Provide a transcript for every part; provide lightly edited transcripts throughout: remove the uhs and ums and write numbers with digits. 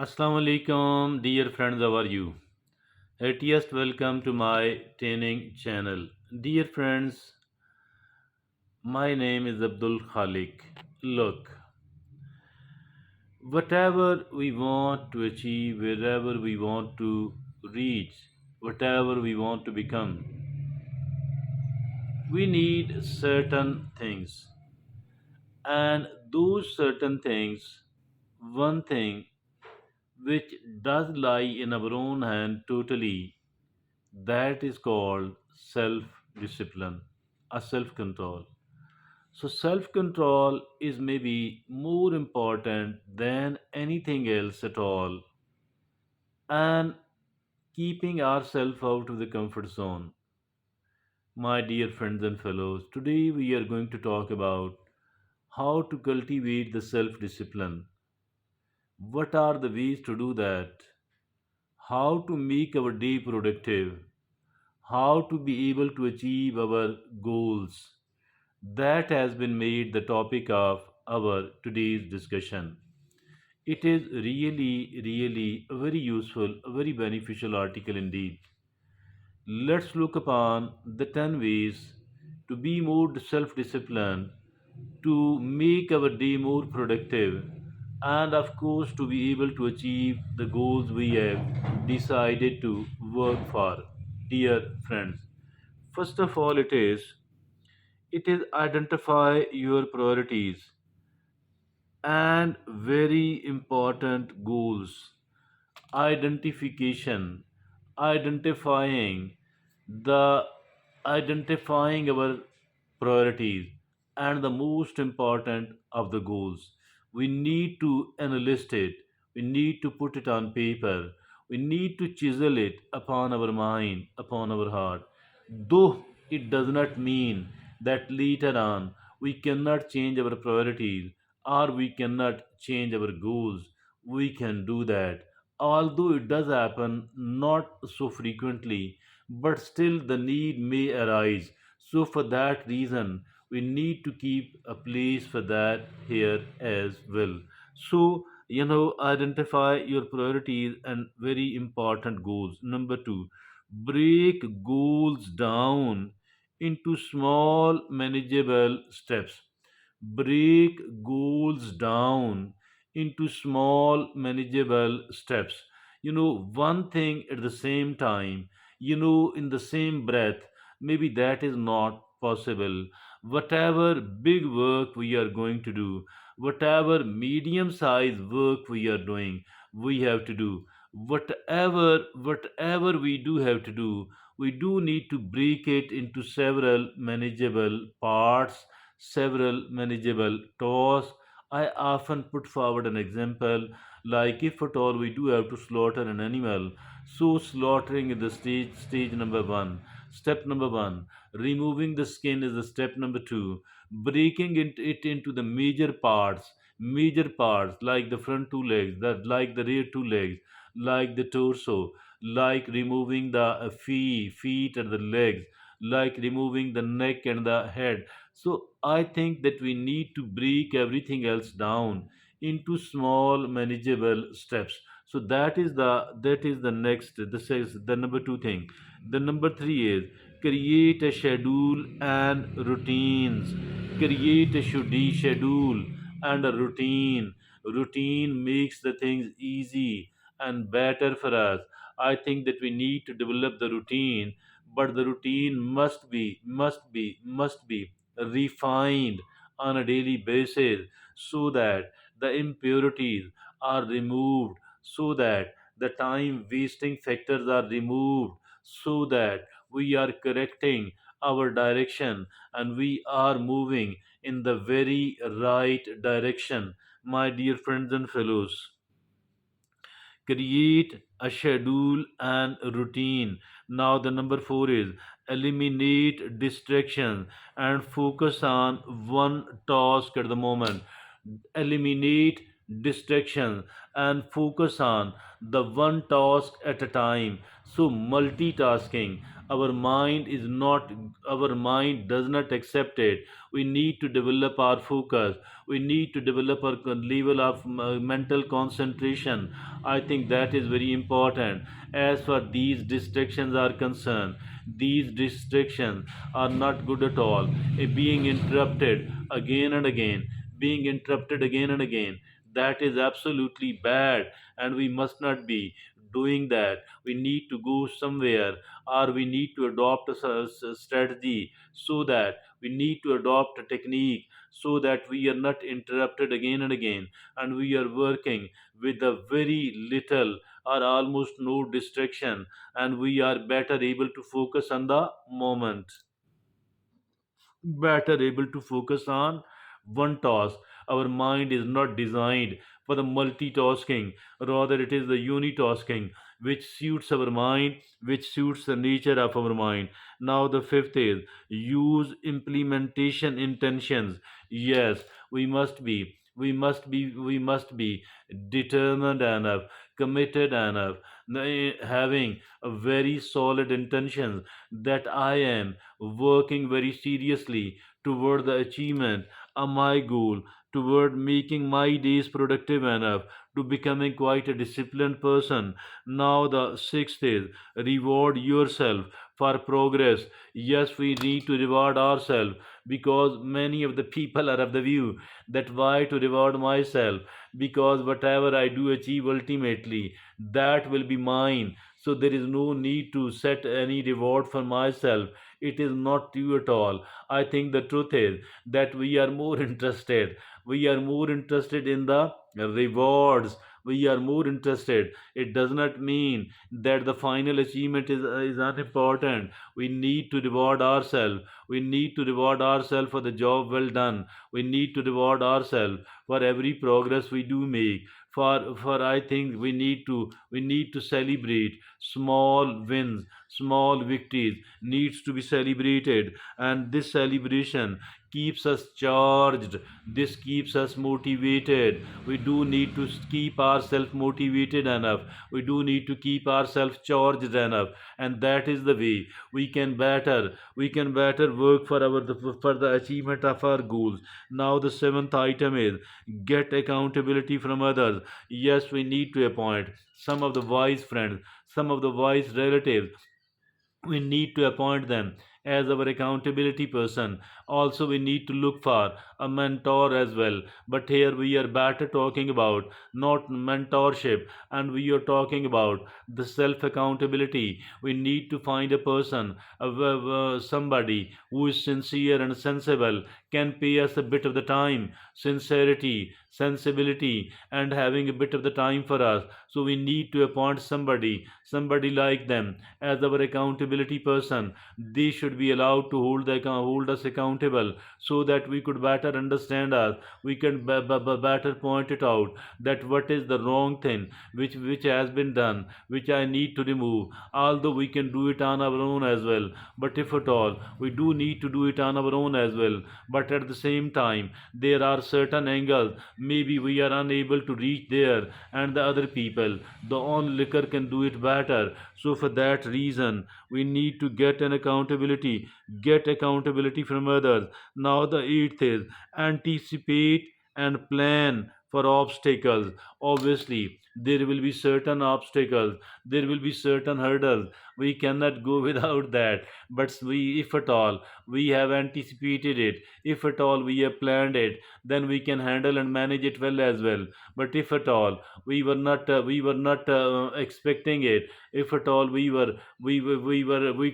Assalamu alaikum, dear friends. How are you? Heartiest welcome to my training channel. Dear friends, my name is Abdul Khalik. Look, whatever we want to achieve, wherever we want to reach, whatever we want to become, we need certain things. And those certain things, one thing which does lie in our own hand totally, that is called self discipline, a self control. So, self control is maybe more important than anything else at all, and keeping ourselves out of the comfort zone. My dear friends and fellows, today we are going to talk about how to cultivate the self discipline. What are the ways to do that? How to make our day productive? How to be able to achieve our goals? That has been made the topic of our today's discussion. It is really a very useful, a very beneficial article indeed. Let's look upon the 10 ways to be more self disciplined, to make our day more productive, and of course, to be able to achieve the goals we have decided to work for. Dear friends, first of all, it is identify your priorities and very important goals. Identification, identifying the identifying our priorities and the most important of the goals. We need to analyze it, we need to put it on paper, we need to chisel it upon our mind, upon our heart, though it does not mean that later on we cannot change our priorities or we cannot change our goals. We can do that, although it does happen not so frequently, but still the need may arise. So for that reason we need to keep a place for that here as well. So, identify your priorities and very important goals. Number 2, break goals down into small manageable steps. Break goals down into small manageable steps. One thing at the same time, in the same breath, maybe that is not possible. Whatever big work we are going to do, whatever medium sized work we are doing, we have to do. Whatever we do have to do, we do need to break it into several manageable parts, several manageable tasks. I often put forward an example, like if at all we do have to slaughter an animal, so slaughtering is the stage number one. Step number one. Removing the skin is the step number two. Breaking it into the major parts like the front two legs, like the rear two legs, like the torso, like removing the feet and the legs, like removing the neck and the head. So I think that we need to break everything else down into small manageable steps. So that is the next, this is the number two thing. The number three is create a schedule and routines. Create a schedule and a routine. Routine makes the things easy and better for us. I think that we need to develop the routine, but the routine must be refined on a daily basis, so that the impurities are removed, so that the time wasting factors are removed, so that we are correcting our direction and we are moving in the very right direction. My dear friends and fellows, create a schedule and routine. Now the number 4 is eliminate distractions and focus on one task at the moment. Eliminate distractions and focus on the one task at a time. So multitasking, our mind is not, our mind does not accept it. We need to develop our focus. We need to develop our level of mental concentration. I think that is very important. As far these distractions are concerned, these distractions are not good at all. Being interrupted again and again, being interrupted again and again, that is absolutely bad, and we must not be doing that. We need to go somewhere, or we need to adopt a strategy, so that we need to adopt a technique, so that we are not interrupted again and again, and we are working with a very little or almost no distraction, and we are better able to focus on the moment, better able to focus on one task. Our mind is not designed for the multitasking, rather, it is the unitasking which suits our mind, which suits the nature of our mind. Now, the fifth is use implementation intentions. Yes, we must be determined enough, committed enough, having a very solid intentions that I am working very seriously toward the achievement of my goal, toward making my days productive enough, to becoming quite a disciplined person. Now, the sixth is reward yourself for progress. Yes, we need to reward ourselves, because many of the people are of the view that why to reward myself, because whatever I do achieve ultimately, that will be mine. So there is no need to set any reward for myself. It is not true at all. I think the truth is that we are more interested in the rewards. We are more interested. It does not mean that the final achievement is unimportant. We need to reward ourselves. We need to reward ourselves for the job well done. We need to reward ourselves for every progress we do make. For I think we need to celebrate small wins, small victories needs to be celebrated, and this celebration keeps us charged. This keeps us motivated. We do need to keep ourselves motivated enough. We do need to keep ourselves charged enough, and that is the way we can better work for the achievement of our goals. Now, the seventh item is get accountability from others. Yes, we need to appoint some of the wise friends, some of the wise relatives. We need to appoint them as our accountability person. Also, we need to look for a mentor as well. But here we are better talking about not mentorship, and we are talking about the self accountability. We need to find a person, somebody who is sincere and sensible, can pay us a bit of the time, sincerity, sensibility, and having a bit of the time for us. So we need to appoint somebody like them as our accountability person. They should be allowed to hold us accountable, so that we could better understand us. We can better point it out that what is the wrong thing which has been done, which I need to remove. Although we can do it on our own as well, but if at all we do need to do it on our own as well, but at the same time there are certain angles maybe we are unable to reach there, and the other people, the onlooker, can do it better. So for that reason, we need to get accountability from others. Now, the eighth is anticipate and plan for obstacles. Obviously, there will be certain obstacles, there will be certain hurdles. We cannot go without that. But if at all we have anticipated it, if at all we have planned it, then we can handle and manage it well as well. But if at all we were not expecting it, if at all we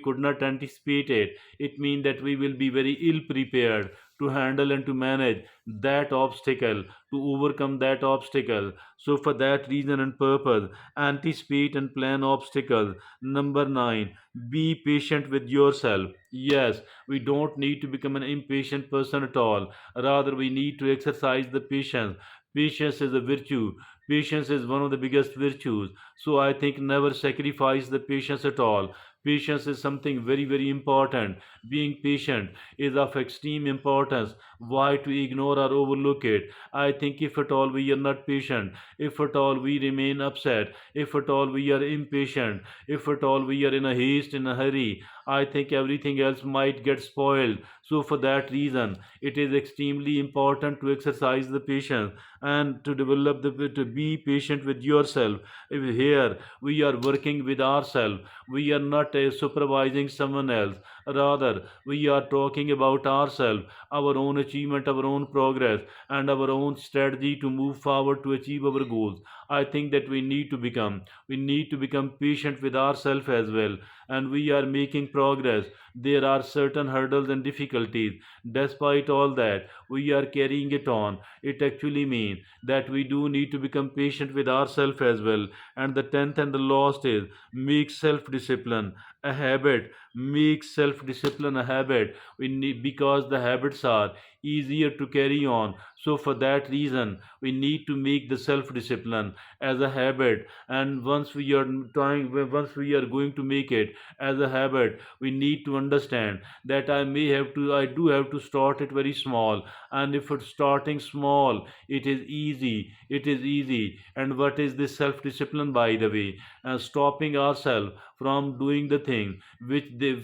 could not anticipate it, it means that we will be very ill prepared to handle and to manage that obstacle, to overcome that obstacle. So for that reason and purpose, anticipate and plan obstacles. Number 9, be patient with yourself. Yes, we don't need to become an impatient person at all. Rather, we need to exercise the patience. Patience is a virtue. Patience is one of the biggest virtues. So I think never sacrifice the patience at all. Patience is something very, very important. Being patient is of extreme importance. Why to ignore or overlook it? I think if at all we are not patient, if at all we remain upset, if at all we are impatient, if at all we are in a haste, in a hurry, I think everything else might get spoiled. So, for that reason, it is extremely important to exercise the patience and to develop to be patient with yourself. If here we are working with ourselves, we are not supervising someone else. Rather, we are talking about ourselves, our own achievement, our own progress, and our own strategy to move forward to achieve our goals. I think that we need to become patient with ourselves as well, and we are making progress. There are certain hurdles and difficulties. Despite all that, we are carrying it on. It actually means that we do need to become patient with ourselves as well. And the tenth and the last is make self-discipline a habit. Make self-discipline a habit. We need, because the habits are easier to carry on. So for that reason, we need to make the self-discipline as a habit. And once we are going to make it as a habit, we need to understand that I do have to start it very small. And if it's starting small, it is easy. It is easy. And what is this self-discipline, by the way? Stopping ourselves from doing the thing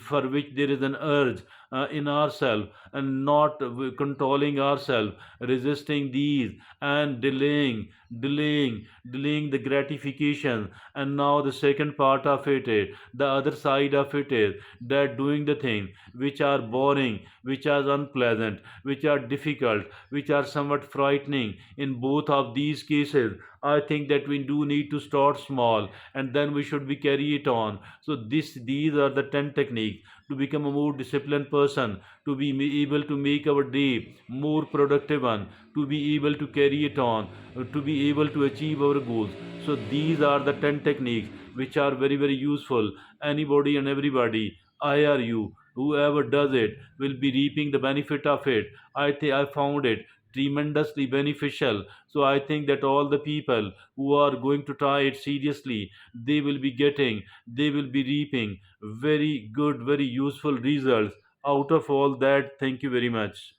for which there is an urge in ourselves, and not controlling ourselves, resisting these, and delaying the gratification. And now the second part of it is, the other side of it is, that doing the things which are boring, which are unpleasant, which are difficult, which are somewhat frightening. In both of these cases, I think that we do need to start small, and then we should be carry it on. So these are the 10 techniques to become a more disciplined person, to be able to make our day more productive one, to be able to carry it on, to be able to achieve our goals. So these are the 10 techniques which are very very useful. Anybody and everybody, I are you, whoever does it will be reaping the benefit of it. I found it tremendously beneficial. So I think that all the people who are going to try it seriously, they will be reaping very good, very useful results out of all that. Thank you very much.